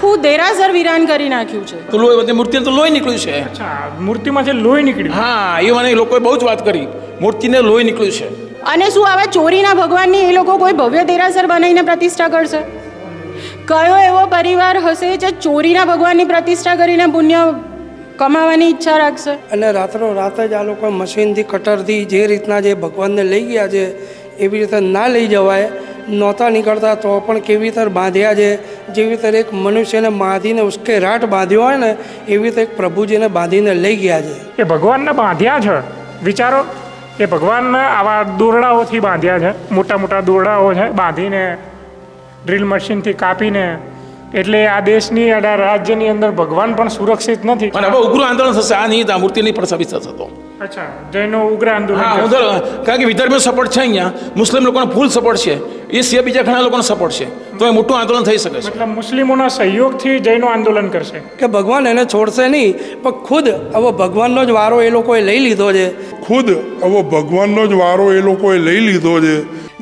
આખું દેરાસર વિરાન કરી નાખ્યું છે. તો લોહી બધી મૂર્તિ તો લોહી નીકળ્યું છે. અચ્છા, મૂર્તિમાં જે લોહી નીકળ્યું. હા, એ મને લોકોએ બહુ જ વાત કરી, મૂર્તિને લોહી નીકળ્યું છે. અને શું આવા ચોરીના ભગવાનની એ લોકો કોઈ ભવ્ય દેરાસર બનાવીને પ્રતિષ્ઠા કરશે? કયો એવો પરિવાર હશે જે ચોરીના ભગવાનની પ્રતિષ્ઠા કરીને પુણ્ય કમાવાની ઈચ્છા રાખશે? અને રાત્રો રાત જ આ લોકો મશીનથી કટરથી જે રીતના જે ભગવાનને લઈ ગયા છે એવી રીતે ના લઈ જવાય. નહોતા નીકળતા તો પણ કેવી રીતે બાંધ્યા છે, જેવી રીતે એક મનુષ્યને બાંધીને ઉશ્કેરાટ બાંધ્યો હોય ને એવી રીતે એક પ્રભુજીને બાંધીને લઈ ગયા છે. એ ભગવાનને બાંધ્યા છે. વિચારો, એ ભગવાનને આવા દોરડાઓથી બાંધ્યા છે, મોટા મોટા દોરડાઓ છે બાંધીને, ડ્રીલ મશીનથી કાપીને. એટલે આ દેશની રાજ્યની અંદર ભગવાન પણ સુરક્ષિત નથી. અને હવે ઉગ્ર આંદોલન થશે. આ નહીં, આ મૂર્તિ નહીં પણ સભી થતો. અચ્છા, જૈનો ઉગ્ર આંદોલન. હા, કારણ કે વિધર્મીઓ સપોર્ટ છે અહીંયા, મુસ્લિમ લોકોનો ફૂલ સપોર્ટ છે, એ સિવાય બીજા ઘણા લોકોનો સપોર્ટ છે, તો એ મોટું આંદોલન થઈ શકે છે. મતલબ મુસ્લિમોના સહયોગથી જૈનો આંદોલન કરશે કે ભગવાન એને છોડશે નહીં, પણ ખુદ હવે ભગવાનનો જ વારો એ લોકોએ લઈ લીધો છે. ભગવાનનો જ વારો એ લોકોએ લઈ લીધો છે.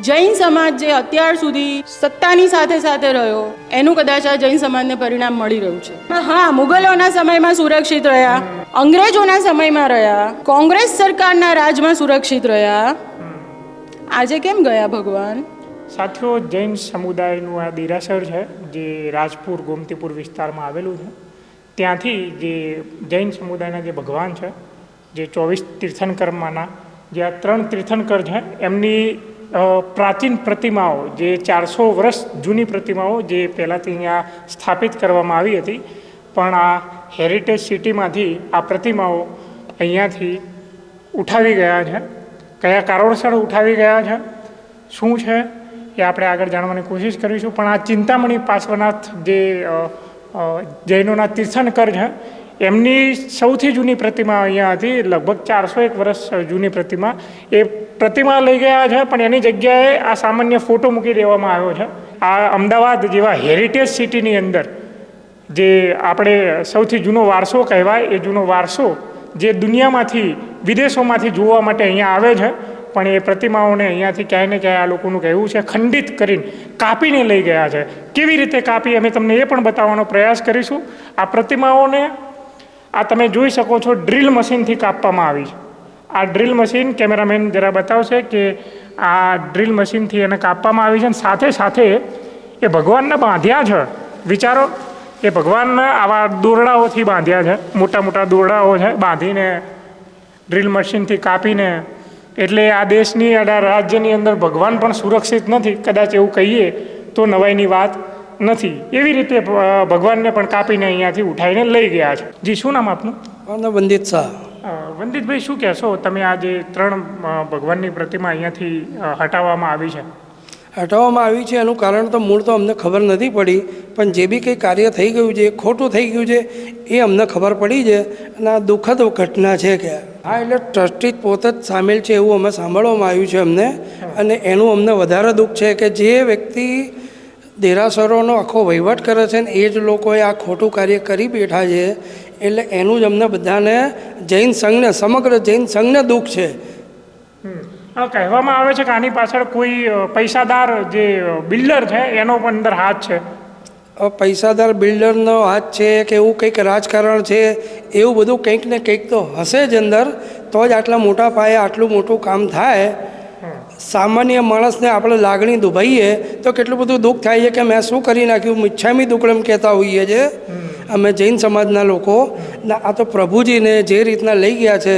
જૈન સમાજ જે અત્યાર સુધી સત્તાની સાથે સાથે રહ્યો એનું કદાચ આ જૈન સમાજને પરિણામ મળી રહ્યું છે. હા, મુગલોના સમયમાં સુરક્ષિત રહ્યા, અંગ્રેજોના સમયમાં રહ્યા, કોંગ્રેસ સરકારના રાજમાં સુરક્ષિત રહ્યા, આજે કેમ ગયા ભગવાન? સાથીઓ, જૈન સમુદાયનું આ દેરાસર છે જે રાજપુર ગોમતીપુર વિસ્તારમાં આવેલું છે. ત્યાંથી જે જૈન સમુદાયના જે ભગવાન છે, જે 24 તીર્થંકરમાંના જે આ 3 તીર્થંકર છે, એમની પ્રાચીન પ્રતિમાઓ, જે 400 વર્ષ જૂની પ્રતિમાઓ જે પહેલાંથી અહીંયા સ્થાપિત કરવામાં આવી હતી, પણ આ હેરિટેજ સિટીમાંથી આ પ્રતિમાઓ અહીંયાથી ઉઠાવી ગયા છે. કયા કારણોસર ઉઠાવી ગયા છે, શું છે, એ આપણે આગળ જાણવાની કોશિશ કરીશું. પણ આ ચિંતામણી પાર્શ્વનાથ જે જૈનોના તીર્થંકર છે, એમની સૌથી જૂની પ્રતિમા અહીંયા હતી, લગભગ 401 વર્ષ જૂની પ્રતિમા. એ પ્રતિમા લઈ ગયા છે, પણ એની જગ્યાએ આ સામાન્ય ફોટો મૂકી દેવામાં આવ્યો છે. આ અમદાવાદ જેવા હેરિટેજ સિટીની અંદર જે આપણે સૌથી જૂનો વારસો કહેવાય, એ જૂનો વારસો જે દુનિયામાંથી, વિદેશોમાંથી જોવા માટે અહીંયા આવે છે, પણ એ પ્રતિમાઓને અહીંયાથી ક્યાંય ને ક્યાંય આ લોકોનું કહેવું છે ખંડિત કરીને, કાપીને લઈ ગયા છે. કેવી રીતે કાપી, અમે તમને એ પણ બતાવવાનો પ્રયાસ કરીશું. આ પ્રતિમાઓને આ તમે જોઈ શકો છો, ડ્રીલ મશીનથી કાપવામાં આવી છે. આ ડ્રીલ મશીન, કેમેરામેન જરા બતાવશે કે આ ડ્રીલ મશીનથી એને કાપવામાં આવી છે. અને સાથે સાથે એ ભગવાનને બાંધ્યા છે. વિચારો, એ ભગવાનને આવા દોરડાઓથી બાંધ્યા છે, મોટા મોટા દોરડાઓ છે બાંધીને, ડ્રીલ મશીનથી કાપીને. એટલે આ દેશની રાજ્યની અંદર ભગવાન પણ સુરક્ષિત નથી, કદાચ એવું કહીએ તો નવાઈની વાત નથી. એવી રીતે ભગવાનને પણ કાપીને અહીંયાથી ઉઠાવીને લઈ ગયા છે. જી, શું નામ આપનું? વંદિત શાહ. વંદિતભાઈ, શું કહેશો તમે? આ જે 3 ભગવાનની પ્રતિમા અહીંયાથી હટાવવામાં આવી છે, હટાવવામાં આવી છે, એનું કારણ તો મૂળ તો અમને ખબર નથી પડી, પણ જે બી કંઈ કાર્ય થઈ ગયું છે, ખોટું થઈ ગયું છે, એ અમને ખબર પડી છે. અને આ દુઃખદ ઘટના છે કે હા, એટલે ટ્રસ્ટી પોતે જ સામેલ છે એવું અમે સાંભળવામાં આવ્યું છે અમને. અને એનું અમને વધારે દુઃખ છે કે જે વ્યક્તિ દેરાસરોનો આખો વહીવટ કરે છે ને એ જ લોકોએ આ ખોટું કાર્ય કરી બેઠા છે. એટલે એનું જ અમને બધાને, જૈન સંઘને, સમગ્ર જૈન સંઘને દુઃખ છે. કહેવામાં આવે છે કે આની પાછળ કોઈ પૈસાદાર જે બિલ્ડર છે એનો પણ અંદર હાથ છે. પૈસાદાર બિલ્ડરનો હાથ છે કે એવું કંઈક રાજકારણ છે, એવું બધું કંઈક ને કંઈક તો હશે જ અંદર, તો જ આટલા મોટા પાયે આટલું મોટું કામ થાય. સામાન્ય માણસને આપણે લાગણી દુભાઈએ તો કેટલું બધું દુઃખ થાય છે કે મેં શું કરી નાખ્યું, મિચ્છામી દુક્કડમ કહેતા હોઈએ છીએ અમે જૈન સમાજના લોકો. આ તો પ્રભુજીને જે રીતના લઈ ગયા છે,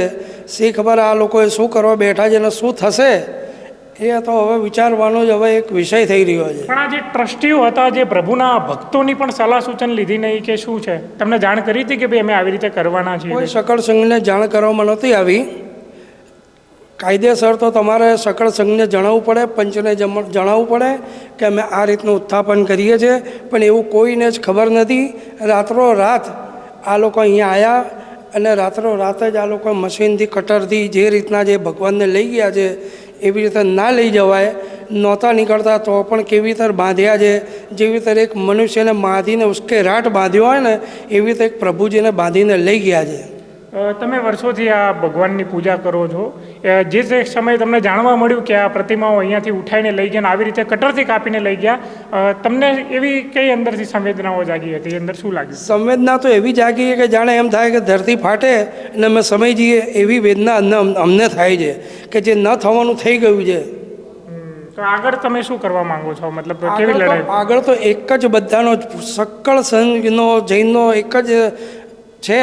શી ખબર આ લોકોએ શું કરવા બેઠા છે અને શું થશે, એ તો હવે વિચારવાનો જ હવે એક વિષય થઈ રહ્યો છે. પણ આ જે ટ્રસ્ટીઓ હતા, જે પ્રભુના ભક્તોની પણ સલાહ સૂચન લીધી નહીં કે શું છે? તમને જાણ કરી હતી કે ભાઈ અમે આવી રીતે કરવાના છીએ? કોઈ સકળ સંઘને જાણ કરવામાં નહોતી આવી. કાયદેસર તો તમારે સકળ સંઘને જણાવવું પડે, પંચને જણાવવું પડે કે અમે આ રીતનું ઉત્થાપન કરીએ છીએ, પણ એવું કોઈને જ ખબર નથી. રાત્રો રાત આ લોકો અહીંયા આવ્યા અને રાત્રો રાત જ આ લોકો મશીનથી, કટરથી જે રીતના જે ભગવાનને લઈ ગયા છે એવી રીતે ના લઈ જવાય. નહોતા નીકળતા તો પણ કેવી રીતે બાંધ્યા છે, જેવી રીતે એક મનુષ્યને બાંધીને ઉશ્કેરાટ બાંધ્યો હોય ને એવી રીતે એક પ્રભુજીને બાંધીને લઈ ગયા છે. તમે વર્ષોથી આ ભગવાનની પૂજા કરો છો. જે તે સમયે તમને જાણવા મળ્યું કે આ પ્રતિમાઓ અહીંયાથી ઉઠાઈને લઈ ગયા અને આવી રીતે કટરથી કાપીને લઈ ગયા, તમને એવી કઈ અંદરથી સંવેદનાઓ જાગી હતી? અંદર શું લાગ્યું? સંવેદના તો એવી જાગી કે જાણે એમ થાય કે ધરતી ફાટે અને અમે સમય જઈએ એવી વેદના અમને થાય છે કે જે ન થવાનું થઈ ગયું છે. તો આગળ તમે શું કરવા માંગો છો? મતલબ કેવી લડાઈ? આગળ તો એક જ બધાનો સકળ સંઘનો જૈનનો એક જ છે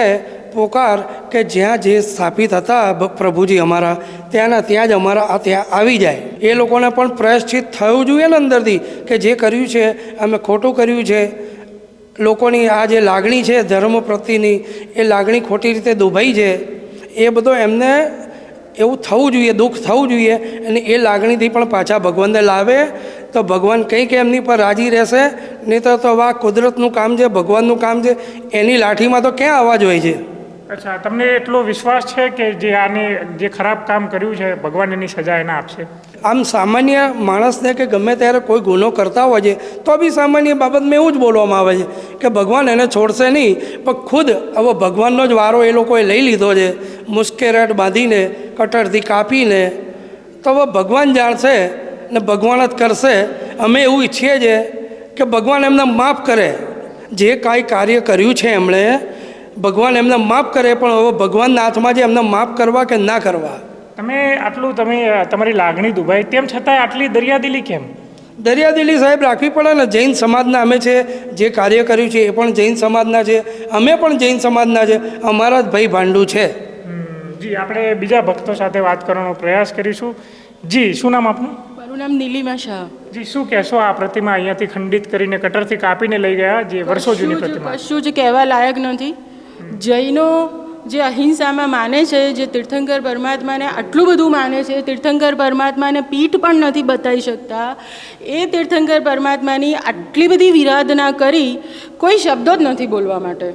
પોકાર કે જ્યાં જે સ્થાપિત હતા પ્રભુજી અમારા ત્યાં જ અમારા ત્યાં આવી જાય. એ લોકોને પણ પ્રાયશ્ચિત થવું જોઈએ ને અંદરથી કે જે કર્યું છે અમે ખોટું કર્યું છે. લોકોની આ જે લાગણી છે ધર્મ પ્રત્યેની એ લાગણી ખોટી રીતે દુભાઈ છે. એ બધો એમને એવું થવું જોઈએ, દુઃખ થવું જોઈએ અને એ લાગણીથી પણ પાછા ભગવાનને લાવે તો ભગવાન કંઈક એમની પર રાજી રહેશે. નહીં તો આ કુદરતનું કામ છે, ભગવાનનું કામ છે, એની લાઠીમાં તો ક્યાં અવાજ હોય છે? અચ્છા, તમને એટલો વિશ્વાસ છે કે જે ખરાબ કામ કર્યું છે ભગવાન એની સજા એને આપશે? આમ સામાન્ય માણસને કે ગમે ત્યારે કોઈ ગુનો કરતા હોય છે તો બી સામાન્ય બાબતમાં એવું જ બોલવામાં આવે છે કે ભગવાન એને છોડશે નહીં. પણ ખુદ હવે ભગવાનનો જ વારો એ લોકોએ લઈ લીધો છે, મુસ્કેરાટ બાંધીને કટરથી કાપીને. તો હવે ભગવાન જાણશે ને ભગવાન જ કરશે. અમે એવું ઈચ્છીએ છીએ કે ભગવાન એમને માફ કરે. જે કાંઈ કાર્ય કર્યું છે એમણે, ભગવાન એમને માફ કરે. પણ હવે ભગવાનના હાથમાં છે એમને માફ કરવા કે ના કરવા. તમારી લાગણી દુભાઈ તેમ છતાંય આટલી દરિયાદિલી કેમ? દરિયાદિલી સાહેબ રાખવી પડે ને. જૈન સમાજના અમે છે, જે કાર્ય કર્યું છે એ પણ જૈન સમાજના છે, અમે પણ જૈન સમાજના છે, અમારા જ ભાઈ ભાંડું છે. જી, આપણે બીજા ભક્તો સાથે વાત કરવાનો પ્રયાસ કરીશું. જી, શું નામ આપનું? મારું નામ નીલિમા શાહ. જી, શું કહેશો? આ પ્રતિમા અહીંયાથી ખંડિત કરીને કટરથી કાપીને લઈ ગયા, જે વર્ષો જૂની પ્રતિમા. કશું જ કહેવા લાયક નથી. જૈનો જે અહિંસામાં માને છે, જે તીર્થંકર પરમાત્માને આટલું બધું માને છે, તીર્થંકર પરમાત્માને પીઠ પણ નથી બતાવી શકતા, એ તીર્થંકર પરમાત્માની આટલી બધી વિરાધના કરી કોઈ શબ્દો જ નથી બોલવા માટે.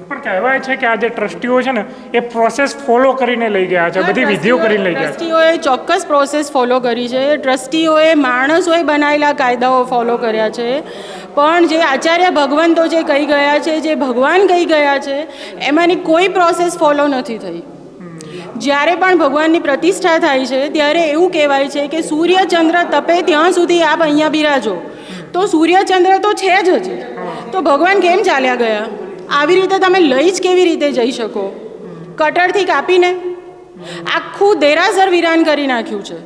પણ કહેવાય છે કે આ જે ટ્રસ્ટીઓ છે ને એ પ્રોસેસ ફોલો કરીને લઈ ગયા છે, બધી વિધિઓ કરીને લઈ ગયા છે. ટ્રસ્ટીઓએ ચોક્કસ પ્રોસેસ ફોલો કરી છે. ટ્રસ્ટીઓએ માણસોએ બનાવેલા કાયદાઓ ફોલો કર્યા છે. પણ જે આચાર્ય ભગવંતો જે કહી ગયા છે, જે ભગવાન કહી ગયા છે, એમાંની કોઈ પ્રોસેસ ફોલો નથી થઈ. જ્યારે પણ ભગવાનની પ્રતિષ્ઠા થાય છે ત્યારે એવું કહેવાય છે કે સૂર્યચંદ્ર તપે ત્યાં સુધી આપ અહીંયા બિરાજો. તો સૂર્યચંદ્ર તો છે જ હજી, તો ભગવાન કેમ ચાલ્યા ગયા? આવી રીતે તમે લઈ જ કેવી રીતે જઈ શકો? કટરથી કાપીને આખું દેરાસર વિરાન કરી નાખ્યું છે.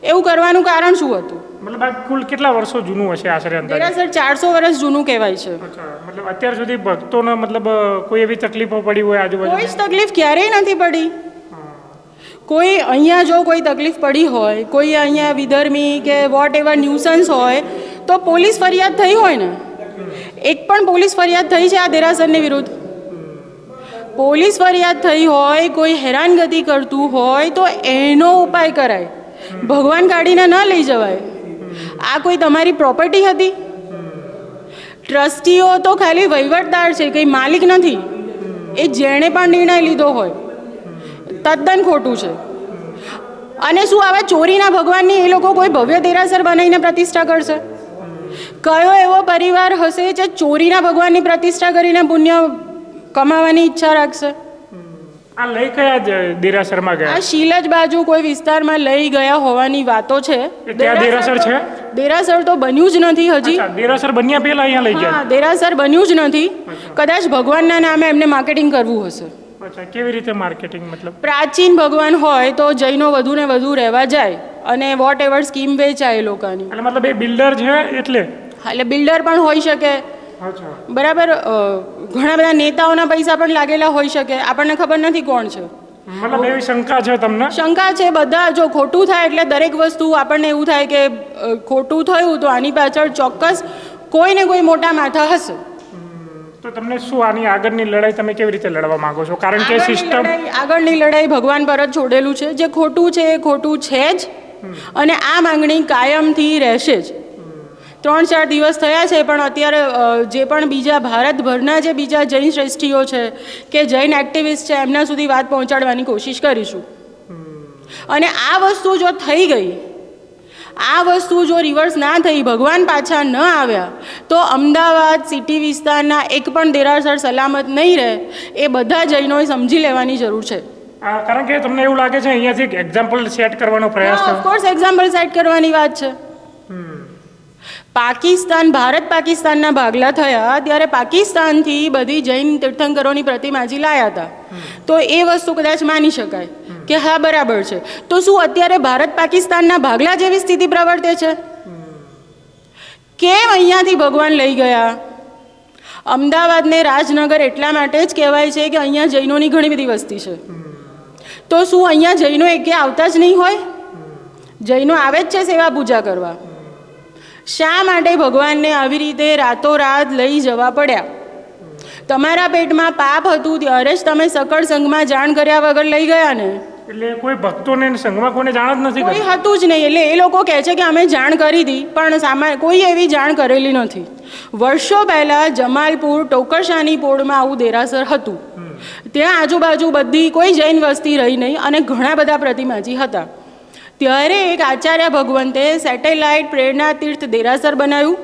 એવું કરવાનું કારણ શું હતું? મતલબ આ કુલ કેટલા વર્ષો જૂનું હશે આશરે? અંદાજે દેરાસર 400 વર્ષ જૂનું કહેવાય છે. મતલબ અત્યાર સુધી ભક્તોને મતલબ કોઈ એવી તકલીફો પડી હોય આજુબાજુ? કોઈ જ તકલીફ ક્યારેય નથી પડી. કોઈ અહીંયા જો કોઈ તકલીફ પડી હોય, કોઈ અહીંયા વિધર્મી કે વોટ એવર ન્યુસન્સ હોય તો પોલીસ ફરિયાદ થઈ હોય ને. એક પણ પોલીસ ફરિયાદ થઈ છે આ દેરાસરની વિરુદ્ધ? પોલીસ ફરિયાદ થઈ હોય, કોઈ હેરાનગતિ કરતું હોય તો એનો ઉપાય કરાય. ભગવાન કાઢીને ન લઈ જવાય. આ કોઈ તમારી પ્રોપર્ટી હતી? ટ્રસ્ટીઓ તો ખાલી વહીવટદાર છે, કંઈ માલિક નથી. એ જેણે પણ નિર્ણય લીધો હોય તદ્દન ખોટું છે. અને શું આવા ચોરીના ભગવાનની એ લોકો કોઈ ભવ્ય દેરાસર બનાવીને પ્રતિષ્ઠા કરશે? કયો એવો પરિવાર હશે જે ચોરીના ભગવાનની પ્રતિષ્ઠા કરીને પુણ્ય કમાવાની ઈચ્છા રાખશે? આ લઈ કયા દેરાસરમાં ગયા? આ શીલજ બાજુ કોઈ વિસ્તારમાં લઈ ગયા હોવાની વાતો છે. ત્યાં દેરાસર છે? દેરાસર તો બન્યું જ નથી હજી. દેરાસર બન્યા પહેલા અહીંયા લઈ ગયા? દેરાસર બન્યું જ નથી. કદાચ ભગવાનના નામે એમને માર્કેટિંગ કરવું હશે. અચ્છા, કેવી રીતે માર્કેટિંગ? મતલબ પ્રાચીન ભગવાન હોય તો જૈનો વધુ ને વધુ રહેવા જાય અને વોટ એવર સ્કીમ વેચાય એ લોકોની. એટલે મતલબ એ બિલ્ડર છે એટલે બિલ્ડર પણ હોઈ શકે. બરાબર. ઘણા બધા નેતાઓના પૈસા પણ લાગેલા હોઈ શકે, આપણને ખબર નથી કોણ છે. મતલબ એવી શંકા છે તમને? શંકા છે. બધા જો ખોટું થાય એટલે દરેક વસ્તુ આપણને એવું થાય કે ખોટું થયું તો આની પાછળ ચોક્કસ કોઈ ને કોઈ મોટા માથા હશે. તો તમને શું આની આગળની લડાઈ તમે કેવી રીતે લડવા માંગો છો? કારણ કે સિસ્ટમ આગળની લડાઈ ભગવાન પર જ છોડેલું છે. જે ખોટું છે એ ખોટું છે જ, અને આ માંગણી કાયમથી રહેશે જ. 3-4 દિવસ થયા છે પણ અત્યારે જે પણ બીજા ભારતભરના જે બીજા જૈન શ્રેષ્ઠીઓ છે કે જૈન એક્ટિવિસ્ટ છે એમના સુધી વાત પહોંચાડવાની કોશિશ કરીશું. અને આ વસ્તુ જો થઈ ગઈ, આ વસ્તુ જો રિવર્સ ના થઈ, ભગવાન પાછા ન આવ્યા, તો અમદાવાદ સિટી વિસ્તારના એક પણ દેરાસર સલામત નહીં રહે. એ બધા જૈનોએ સમજી લેવાની જરૂર છે. કારણ કે તમને એવું લાગે છે અહીંયાથી એક એક્ઝામ્પલ સેટ કરવાનો પ્રયાસ થયો? ઓફકોર્સ એક્ઝામ્પલ સેટ કરવાની વાત છે. ભારત પાકિસ્તાનના ભાગલા થયા ત્યારે પાકિસ્તાનથી બધી જૈન તીર્થંકરોની પ્રતિમાજી લાયા હતા. તો એ વસ્તુ કદાચ માની શકાય કે હા બરાબર છે. તો શું અત્યારે ભારત પાકિસ્તાનના ભાગલા જેવી સ્થિતિ પ્રવર્તે છે? કેમ અહીંયાથી ભગવાન લઈ ગયા? અમદાવાદને રાજનગર એટલા માટે જ કહેવાય છે કે અહીંયા જૈનોની ઘણી બધી વસ્તી છે. તો શું અહીંયા જૈનો એકે આવતા જ નહીં હોય? જૈનો આવે જ છે સેવા પૂજા કરવા. શા માટે ભગવાનને આવી રીતે રાતોરાત લઈ જવા પડ્યા? તમારા પેટમાં પાપ હતું ત્યારે જ તમે સકળ સંઘમાં જાણ કર્યા વગર લઈ ગયા ને. એટલે કોઈ ભક્તોને સંઘમાં કોઈને જાણ જ નથી કોઈ હતું જ નહીં. એટલે એ લોકો કહે છે કે અમે જાણ કરી હતી, પણ કોઈ એવી જાણ કરેલી નથી. વર્ષો પહેલાં જમાલપુર ટોકરશાની પોળમાં આવું દેરાસર હતું. ત્યાં આજુબાજુ બધી કોઈ જૈન વસ્તી રહી નહીં અને ઘણા બધા પ્રતિમાજી હતા. ત્યારે એક આચાર્ય ભગવંતે સેટેલાઇટ પ્રેરણા તીર્થ દેરાસર બનાવ્યું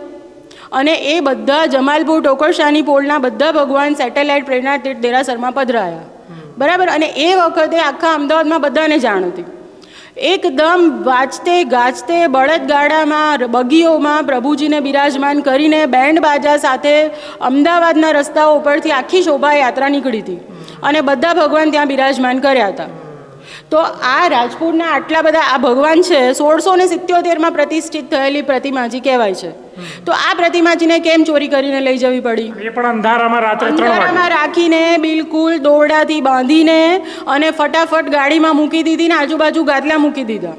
અને એ બધા જમાલપુર ટોકરશાની પોળના બધા ભગવાન સેટેલાઇટ પ્રેરણા તીર્થ દેરાસરમાં પધરાયા. બરાબર. અને એ વખતે આખા અમદાવાદમાં બધાને જાણ હતી. એકદમ વાંચતે ગાજતે બળદગાડામાં બગીઓમાં પ્રભુજીને બિરાજમાન કરીને બેન્ડ બાજા સાથે અમદાવાદના રસ્તાઓ ઉપરથી આખી શોભાયાત્રા નીકળી હતી અને બધા ભગવાન ત્યાં બિરાજમાન કર્યા હતા. તો આ રાજપુરના આટલા બધા આ ભગવાન છે 1677માં પ્રતિષ્ઠિત થયેલી પ્રતિમાજી કહેવાય છે. તો આ પ્રતિમાજીને કેમ ચોરી કરીને લઈ જવી પડી? એ પણ અંધારામાં રાત્રે 3 વાગે અંધારામાં રાખીને બિલકુલ દોરડાથી બાંધીને અને ફટાફટ ગાડીમાં મૂકી દીધી ને આજુબાજુ ગાદલા મૂકી દીધા.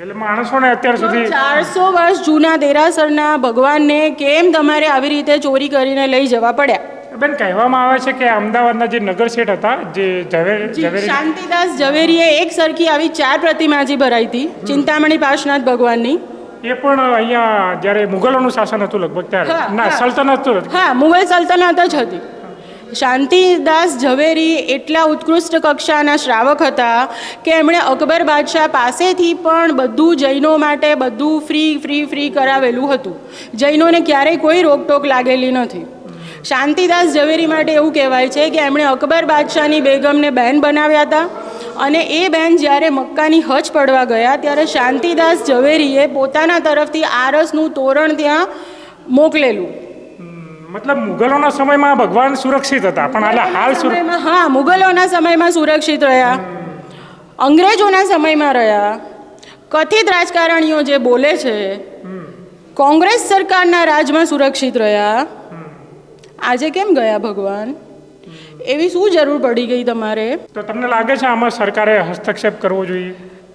એટલે માણસોને અત્યાર સુધી 400 વર્ષ જૂના દેરાસરના ભગવાનને કેમ તમારે આવી રીતે ચોરી કરીને લઈ જવા પડ્યા? બેન, કહેવામાં આવે છે કે અમદાવાદના જે નગર શેઠ હતા, જે ઝવેરી શાંતિદાસ ઝવેરીએ એક સરખી આવી 4 પ્રતિમાજી ભરાઈ હતી ચિંતામણી પાર્શ્વનાથ ભગવાનની. એ પણ અહીંયા જ્યારે મુગલોનું શાસન હતું લગભગ ત્યારે, ના સલ્તનત હતું. હા, મુગલ સલ્તનત જ હતી. શાંતિદાસ ઝવેરી એટલા ઉત્કૃષ્ટ કક્ષાના શ્રાવક હતા કે એમણે અકબર બાદશાહ પાસેથી પણ બધું જૈનો માટે બધું ફ્રી કરાવેલું હતું. જૈનોને ક્યારેય કોઈ રોકટોક લાગેલી નથી. શાંતિદાસ ઝવેરી માટે એવું કહેવાય છે કે એમણે અકબર બાદશાહની બેગમને બહેન બનાવ્યા હતા અને એ બહેન જ્યારે મક્કાની હજ પડવા ગયા ત્યારે શાંતિદાસ ઝવેરીએ પોતાના તરફથી આરસનું તોરણ ત્યાં મોકલેલું. મતલબ મુગલોના સમયમાં ભગવાન સુરક્ષિત હતા, પણ હાલ હા, મુગલોના સમયમાં સુરક્ષિત રહ્યા, અંગ્રેજોના સમયમાં રહ્યા. કથિત રાજકારણીઓ જે બોલે છે કોંગ્રેસ સરકારના રાજમાં સુરક્ષિત રહ્યા. આજે કેમ ગયા ભગવાન? એવી શું જરૂર પડી ગઈ તમારે? તો તમને લાગે છે આમાં સરકારે હસ્તક્ષેપ કરવો જોઈએ?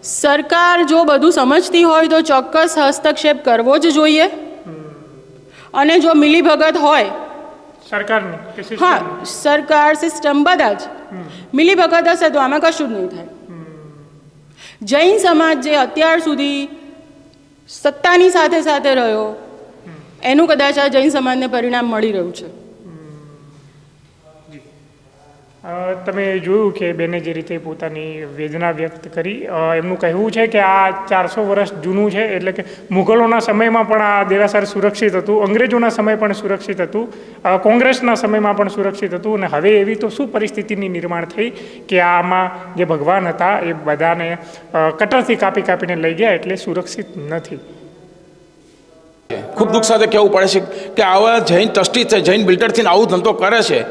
સરકાર જો બધું સમજતી હોય તો ચોક્કસ હસ્તક્ષેપ કરવો જ જોઈએ. અને જો મિલીભગત હોય સરકારની, હા, સરકાર સિસ્ટમ બધા જ મિલીભગત હશે તો આમાં કશું જ નહીં થાય. જૈન સમાજ જે અત્યાર સુધી સત્તાની સાથે સાથે રહ્યો એનું કદાચ આ જૈન સમાજને પરિણામ મળી રહ્યું છે. તમે જોયું કે બેને જે રીતે પોતાની વેદના વ્યક્ત કરી, એમનું કહેવું છે કે આ 400 વર્ષ જૂનું છે, એટલે કે મુગલોના સમયમાં પણ આ દેરાસર સુરક્ષિત હતું, અંગ્રેજોના સમય પણ સુરક્ષિત હતું, કોંગ્રેસના સમયમાં પણ સુરક્ષિત હતું, અને હવે એવી તો શું પરિસ્થિતિની નિર્માણ થઈ કે આમાં જે ભગવાન હતા એ બધાને કટરથી કાપીને લઈ ગયા એટલે સુરક્ષિત નથી. ખૂબ દુઃખ સાથે કહેવું પડે છે કે આવા જૈન ટ્રસ્ટી છે, જૈન બિલ્ડરથી આવું ધંધો કરે છે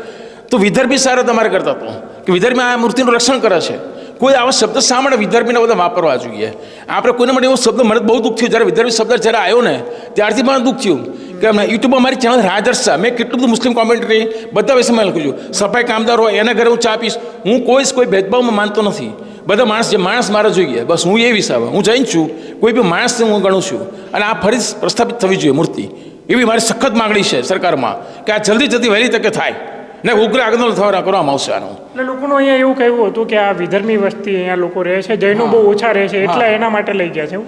તો વિદર્ભી સારો તમારે કરતા હતો કે વિદર્ભી આ મૂર્તિનું રક્ષણ કરે છે. કોઈ આવા શબ્દ શા માટે વિદર્ભીને બધા વાપરવા જોઈએ? આપણે કોઈને માટે એવો શબ્દ, મને બહુ દુઃખ થયું જ્યારે વિદર્ભી શબ્દ જ્યારે આવ્યો ને ત્યારથી મને દુઃખ થયું કે યુટ્યુબમાં મારી ચેનલ રાજર્ષ છે, મેં કેટલું બધું મુસ્લિમ કોમેન્ટ્રી બધા વિષયમાં લખ્યું છું. સફાઈ કામદાર હોય એના ઘરે હું ચા પીશ, હું કોઈ ભેદભાવમાં માનતો નથી. બધા માણસ મારે જોઈએ, બસ હું એ વિષય, હું જૈન છું, કોઈ બી માણસને હું ગણું છું અને આ ફરી પ્રસ્થાપિત થવી જોઈએ મૂર્તિ. એવી મારી સખત માગણી છે સરકારમાં કે આ જલ્દી વહેલી તકે થાય ને ઉગ્ર આંદોલન કરવામાં આવશે આનું. એટલે લોકોનું અહીંયા એવું કહેવું હતું કે આ વિધર્મી વસ્તી અહીંયા લોકો રહે છે, જૈનો બહુ ઓછા રહે છે એટલે એના માટે લઈ ગયા છે.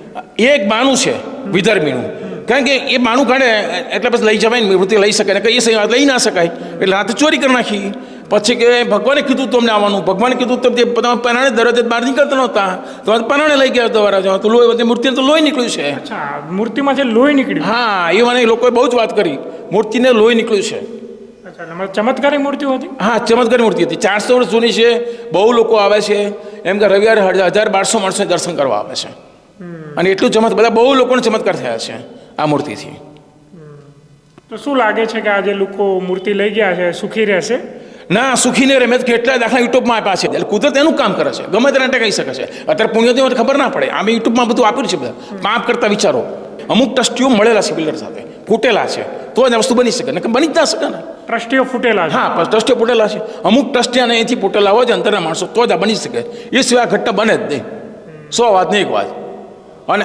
એ એક બાનું છે વિધર્મીનું, કારણ કે એ બાનું કાઢે એટલે પછી લઈ જવાય ને મૂર્તિ લઈ શકે ને, કંઈ લઈ ના શકાય એટલે રાતે ચોરી કરી નાખી. પછી કે ભગવાને કીધું તમને આવવાનું, ભગવાને કીધું તમે તમે પરાણે દરરોજ બહાર નીકળતા નહોતા, તમારે પરાણે લઈ ગયા તમારા જવા તો લોહી મૂર્તિને તો લોહી નીકળ્યું છે. અચ્છા, મૂર્તિમાં જે લોહી નીકળ્યું. હા, એ મને લોકોએ બહુ જ વાત કરી, મૂર્તિને લોહી નીકળ્યું છે. અચ્છા, એટલે ચમત્કારી મૂર્તિઓ હતી. હા, ચમત્કારી મૂર્તિ હતી, 400 વર્ષ જૂની છે. બહુ લોકો આવે છે, એમ કે રવિવારે 1000-1200 માણસો દર્શન કરવા આવે છે. અને એટલું બધા બહુ લોકોને ચમત્કાર થયા છે આ મૂર્તિથી. તો શું લાગે છે કે આ જે લોકો મૂર્તિ લઈ ગયા છે સુખી રહેશે? ના, સુખી નહીં રહે. મેં કેટલા દાખલા યુટ્યુબમાં આપ્યા છે. એટલે કુદરત એનું કામ કરે છે, ગમે તેને કહી શકે છે. અત્યારે પુણ્યથી મને ખબર ના પડે, આમે યુટ્યુબમાં બધું આપ્યું છે. બધા પાપ કરતા વિચારો. અમુક ટ્રસ્ટીઓ મળેલા છે બિલ્ડર સાથે, ફૂટેલા છે, તો જ આ વસ્તુ બની શકે, ને બની જ ના શકે ને. ટ્રસ્ટીઓ ફૂટેલા છે. હા, ટ્રસ્ટીઓ ફૂટેલા છે. અમુક ટ્રસ્ટી અને અહીંથી ફૂટેલા હોય છે અંતરના માણસો, તો જ આ બની શકે. એ સિવાય આ ઘટના બને જ નહીં. 100 વાત નહીં, એક વાત. અને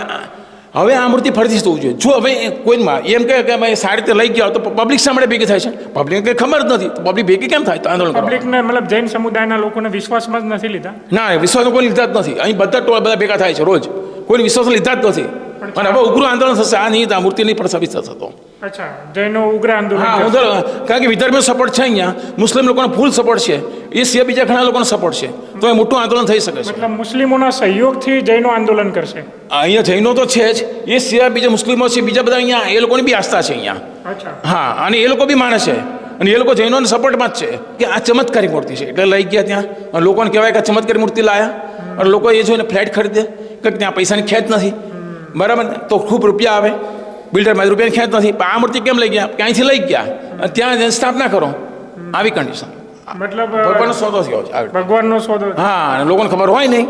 હવે આ મૂર્તિ ફરીથી થવું જોઈએ. જો હવે કોઈમાં એમ કહે કે ભાઈ સારી રીતે લઈ ગયા તો પબ્લિક સામે ભેગી થાય છે. પબ્લિકને કંઈ ખબર જ નથી, તો પબ્લિક ભેગી કેમ થાય? આંદોલન પબ્લિકને મતલબ જૈન સમુદાયના લોકોને વિશ્વાસમાં જ નથી લીધા. ના, વિશ્વાસ કોઈ લીધા જ નથી. અહીં બધા ભેગા થાય છે રોજ, કોઈ વિશ્વાસ લીધા જ નથી. અને હવે ઉગ્ર આંદોલન થશે. આ નહીં, આ મૂર્તિ નહીં પણ વિશ્વાસ થતો. અચ્છા, જૈનો ઉગ્ર આંદોલન. હા, કારણ કે વિધર્મીનો સપોર્ટ છે અહીંયા, મુસ્લિમ લોકોનો ફૂલ સપોર્ટ છે, એ સિવાય બીજા ઘણા લોકોનો સપોર્ટ છે, તો એ મોટું આંદોલન થઈ શકે છે. મતલબ મુસ્લિમોના સહયોગથી જૈનો આંદોલન કરશે. અહીંયા જૈનો તો છે જ, એ સિવાય બીજા મુસ્લિમો છે, બીજા બધા અહીંયા એ લોકોની બી આસ્થા છે અહીંયા. અચ્છા. હા, અને એ લોકો બી માને છે, અને એ લોકો જૈનોના સપોર્ટમાં જ છે કે આ ચમત્કારી મૂર્તિ છે, એટલે લઈ ગયા ત્યાં. અને લોકોને કહેવાય કે આ ચમત્કારી મૂર્તિ લાયા, અને લોકો એ જોઈને ફ્લેટ ખરીદે કે ત્યાં પૈસાની ખેંચ નથી, બરાબર, તો ખૂબ રૂપિયા આવે. બિલ્ડરમાં રૂપિયાની ખેંચ નથી, પણ આ મૂર્તિ કેમ લઈ ગયા? ક્યાંયથી લઈ ગયા અને ત્યાં જઈને સ્થાપના કરો, આવી કન્ડિશન. મતલબ ભગવાનનો સોદો થયો છે. ભગવાનનો સોદો. હા, અને લોકોને ખબર હોય નહીં,